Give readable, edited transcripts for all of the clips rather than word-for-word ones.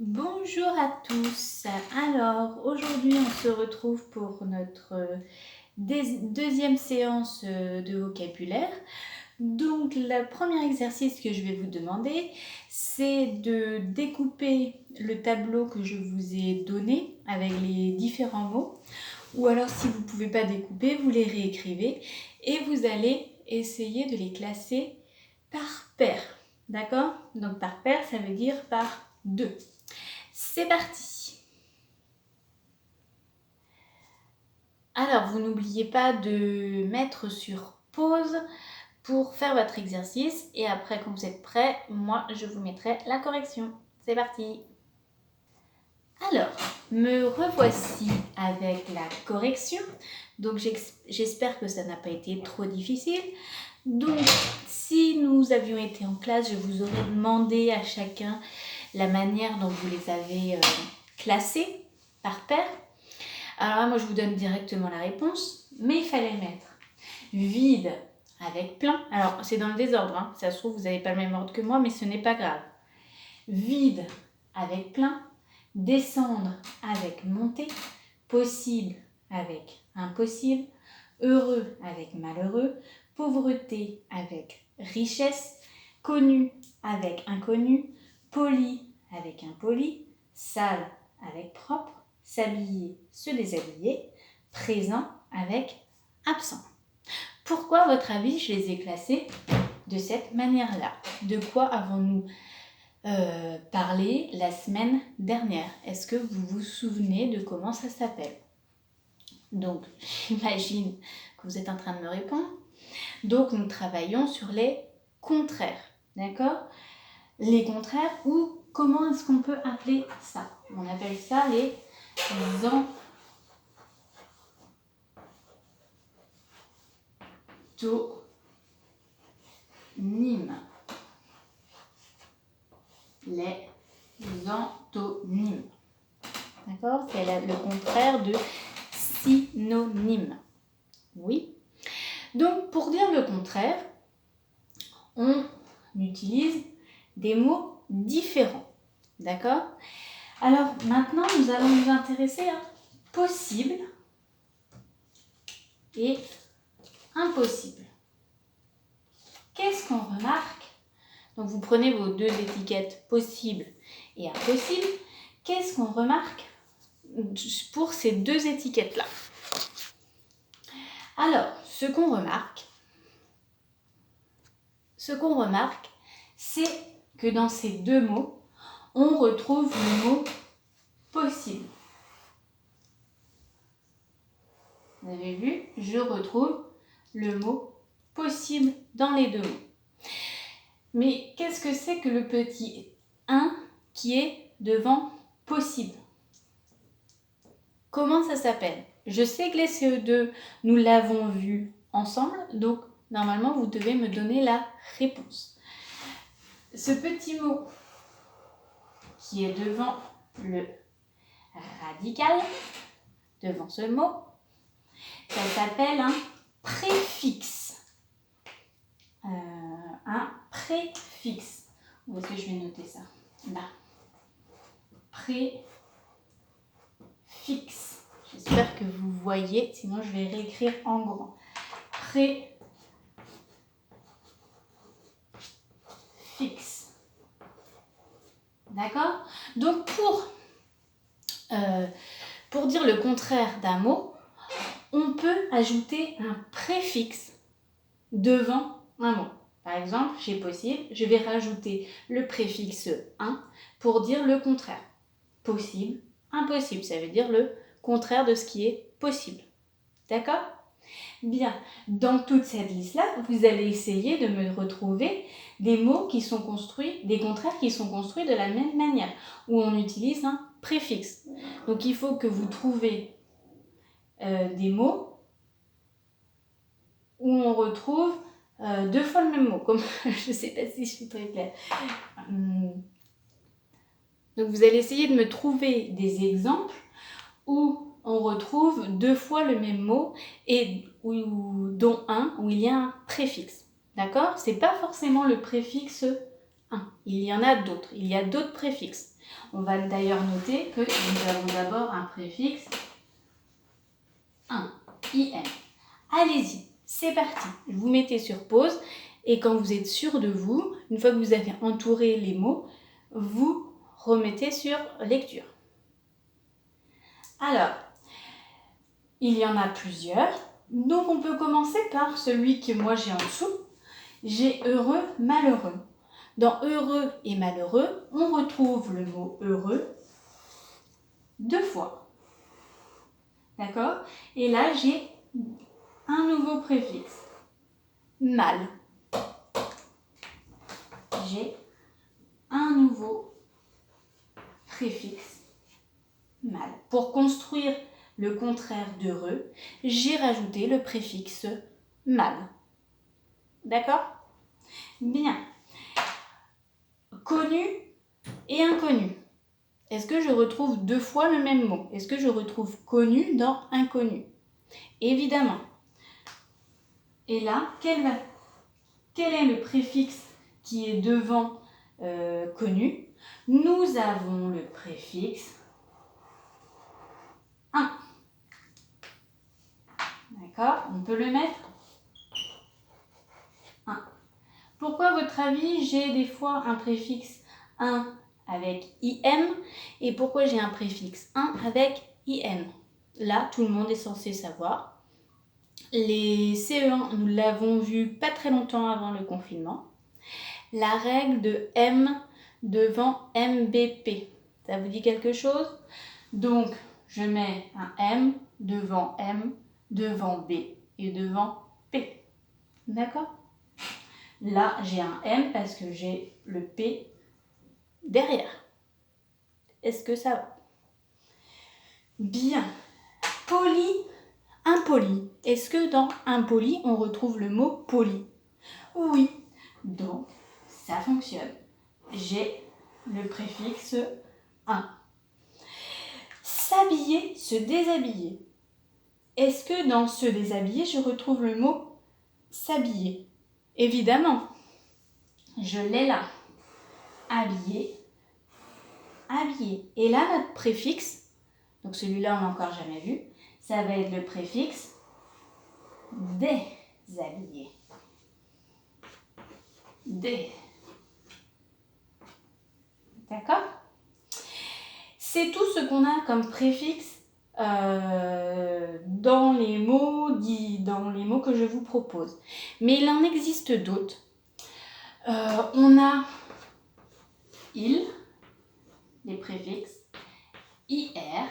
Bonjour à tous. Alors, aujourd'hui, on se retrouve pour notre deuxième séance de vocabulaire. Donc, le premier exercice que je vais vous demander, c'est de découper le tableau que je vous ai donné avec les différents mots. Ou alors, si vous ne pouvez pas découper, vous les réécrivez et vous allez essayer de les classer par paire. D'accord? Donc, par paire, ça veut dire par deux. C'est parti. Alors, vous n'oubliez pas de mettre sur pause pour faire votre exercice et après, quand vous êtes prêts, moi, je vous mettrai la correction. C'est parti. Alors, me revoici avec la correction. Donc, j'espère que ça n'a pas été trop difficile. Donc, si nous avions été en classe, je vous aurais demandé à chacun la manière dont vous les avez classés par paire. Alors là, moi, je vous donne directement la réponse, mais il fallait mettre vide avec plein. Alors, c'est dans le désordre, hein. Ça se trouve, vous n'avez pas le même ordre que moi, mais ce n'est pas grave. Vide avec plein, descendre avec monter, possible avec impossible, heureux avec malheureux, pauvreté avec richesse, connu avec inconnu, poli avec impoli, sale avec propre, s'habiller, se déshabiller, présent avec absent. Pourquoi, à votre avis, je les ai classés de cette manière-là? De quoi avons-nous parlé la semaine dernière? Est-ce que vous vous souvenez de comment ça s'appelle? Donc, j'imagine que vous êtes en train de me répondre. Donc, nous travaillons sur les contraires, d'accord? Les contraires, ou comment est-ce qu'on peut appeler ça? On appelle ça les antonymes. Les antonymes. D'accord? C'est le contraire de synonyme. Oui. Donc, pour dire le contraire, on utilise des mots différents. D'accord? Alors, maintenant, nous allons nous intéresser à possible et impossible. Qu'est-ce qu'on remarque? Donc, vous prenez vos deux étiquettes possible et impossible. Qu'est-ce qu'on remarque pour ces deux étiquettes-là? Alors, ce qu'on remarque, c'est que dans ces deux mots, on retrouve le mot possible. Vous avez vu, je retrouve le mot possible dans les deux mots. Mais qu'est-ce que c'est que le petit 1 qui est devant possible? Comment ça s'appelle? Je sais que les CE2, nous l'avons vu ensemble, donc normalement, vous devez me donner la réponse. Ce petit mot qui est devant le radical, devant ce mot, ça s'appelle un préfixe. Un préfixe. Où est-ce que je vais noter ça? Là. Préfixe. J'espère que vous voyez, sinon je vais réécrire en grand. Préfixe. D'accord? Donc pour dire le contraire d'un mot, on peut ajouter un préfixe devant un mot. Par exemple, chez possible, je vais rajouter le préfixe 1 pour dire le contraire. Possible, impossible, ça veut dire le contraire de ce qui est possible. D'accord? Bien, dans toute cette liste-là, vous allez essayer de me retrouver des mots qui sont construits, des contraires qui sont construits de la même manière, où on utilise un préfixe. Donc il faut que vous trouviez des mots où on retrouve deux fois le même mot. Comme je ne sais pas si je suis très claire. Donc vous allez essayer de me trouver des exemples où on retrouve deux fois le même mot et dont un où il y a un préfixe. D'accord? C'est pas forcément le préfixe un. Il y en a d'autres. Il y a d'autres préfixes. On va d'ailleurs noter que nous avons d'abord un préfixe un, IN. Allez-y, c'est parti. Vous mettez sur pause et quand vous êtes sûr de vous, une fois que vous avez entouré les mots, vous remettez sur lecture. Alors, il y en a plusieurs. Donc on peut commencer par celui que moi j'ai en dessous. J'ai heureux, malheureux. Dans heureux et malheureux, on retrouve le mot heureux 2 fois. D'accord? Et là, j'ai un nouveau préfixe. Mal. J'ai un nouveau préfixe. Mal. Pour construire le contraire d'heureux, j'ai rajouté le préfixe mal. D'accord? Bien. Connu et inconnu. Est-ce que je retrouve 2 fois le même mot? Est-ce que je retrouve connu dans inconnu? Évidemment. Et là, quel est le préfixe qui est devant connu? Nous avons le préfixe un. D'accord? On peut le mettre un. Pourquoi, à votre avis, j'ai des fois un préfixe un avec IM et pourquoi j'ai un préfixe un avec IN? Là, tout le monde est censé savoir. Les CE1, nous l'avons vu pas très longtemps avant le confinement. La règle de M devant MBP. Ça vous dit quelque chose? Donc, je mets un M, devant B et devant P. D'accord? Là, j'ai un M parce que j'ai le P derrière. Est-ce que ça va? Bien. Poli, impoli. Est-ce que dans impoli, on retrouve le mot poli? Oui. Donc, ça fonctionne. J'ai le préfixe un. S'habiller, se déshabiller. Est-ce que dans se déshabiller, je retrouve le mot s'habiller? Évidemment. Je l'ai là. Habiller, habiller. Et là, notre préfixe, donc celui-là, on l'a encore jamais vu, ça va être le préfixe déshabiller. Dé. D'accord? C'est tout ce qu'on a comme préfixe dans les mots que je vous propose. Mais il en existe d'autres. On a il, les préfixes IR,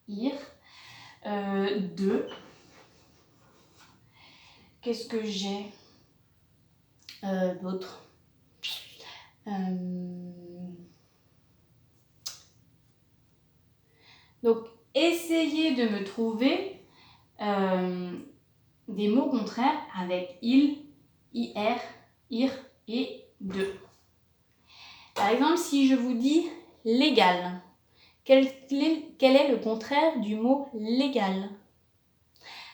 IR, de. Qu'est-ce que j'ai d'autre? Donc, essayez de me trouver des mots contraires avec il, IR, IR et de. Par exemple, si je vous dis légal, quel est le contraire du mot légal?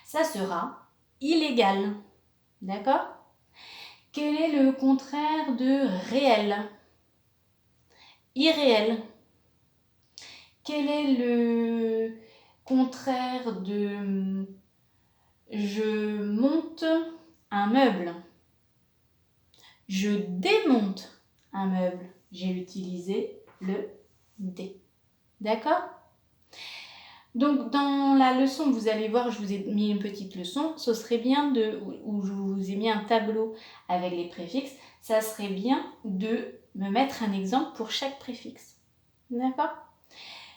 Ça sera illégal. D'accord? Quel est le contraire de réel? Irréel. Quel est le contraire de je monte un meuble? Je démonte un meuble. J'ai utilisé le D. D'accord? Donc, dans la leçon, vous allez voir, je vous ai mis une petite leçon. Ce serait bien où je vous ai mis un tableau avec les préfixes. Ça serait bien de me mettre un exemple pour chaque préfixe. D'accord?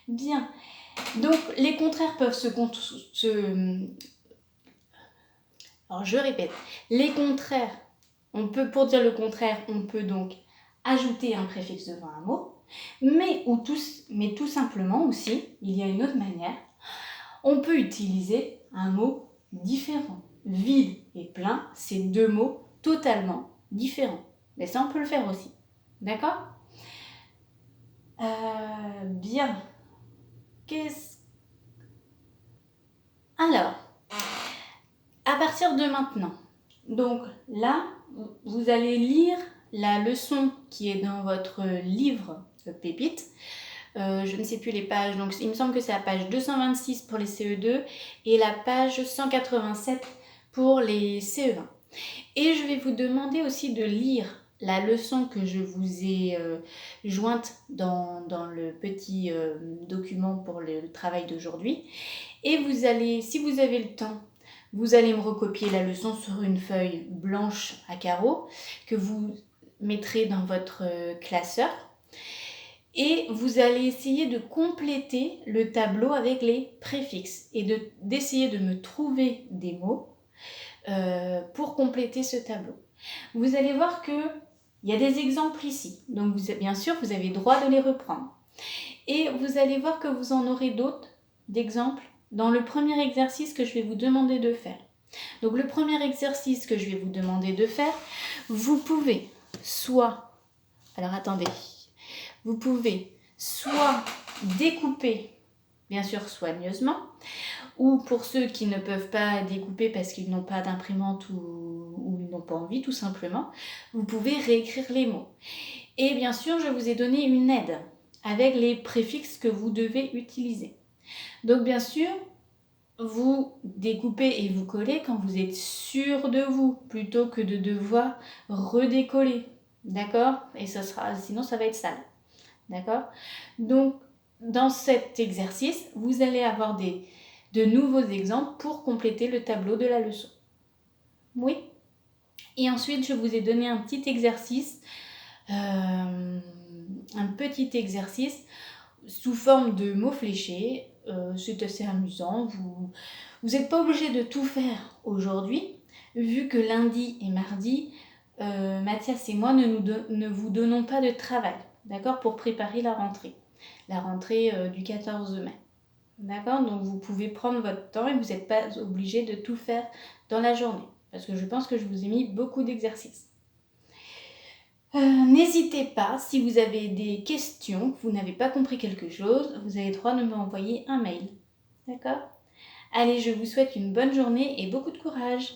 Bien. Donc, les contraires peuvent Alors, je répète. Les contraires, pour dire le contraire, on peut donc ajouter un préfixe devant un mot. Mais tout simplement aussi, il y a une autre manière. On peut utiliser un mot différent. Vide et plein, c'est 2 mots totalement différents. Mais ça, on peut le faire aussi. D'accord? Bien. Alors, à partir de maintenant, donc là, vous allez lire la leçon qui est dans votre livre Pépite. Je ne sais plus les pages, donc il me semble que c'est la page 226 pour les CE2 et la page 187 pour les CE1. Et je vais vous demander aussi de lire la leçon que je vous ai jointe dans le petit document pour le travail d'aujourd'hui. Et vous allez, si vous avez le temps, vous allez me recopier la leçon sur une feuille blanche à carreaux que vous mettrez dans votre classeur. Et vous allez essayer de compléter le tableau avec les préfixes et d'essayer de me trouver des mots pour compléter ce tableau. Vous allez voir qu'il y a des exemples ici. Donc bien sûr, vous avez le droit de les reprendre. Et vous allez voir que vous en aurez d'autres d'exemples dans le premier exercice que je vais vous demander de faire. Donc le premier exercice que je vais vous demander de faire, vous pouvez soit... Alors attendez... Vous pouvez soit découper, bien sûr soigneusement, ou pour ceux qui ne peuvent pas découper parce qu'ils n'ont pas d'imprimante ou ils n'ont pas envie tout simplement, vous pouvez réécrire les mots. Et bien sûr, je vous ai donné une aide avec les préfixes que vous devez utiliser. Donc bien sûr, vous découpez et vous collez quand vous êtes sûr de vous, plutôt que de devoir redécoller. D'accord? Et sinon ça va être sale. D'accord? Donc, dans cet exercice, vous allez avoir de nouveaux exemples pour compléter le tableau de la leçon. Oui? Et ensuite, je vous ai donné un petit exercice sous forme de mots fléchés. C'est assez amusant. Vous n'êtes pas obligé de tout faire aujourd'hui, vu que lundi et mardi, Mathias et moi ne vous donnons pas de travail. D'accord, pour préparer la rentrée du 14 mai. D'accord, donc vous pouvez prendre votre temps et vous n'êtes pas obligé de tout faire dans la journée. Parce que je pense que je vous ai mis beaucoup d'exercices. N'hésitez pas, si vous avez des questions, que vous n'avez pas compris quelque chose, vous avez le droit de m'envoyer un mail. D'accord? Allez, je vous souhaite une bonne journée et beaucoup de courage.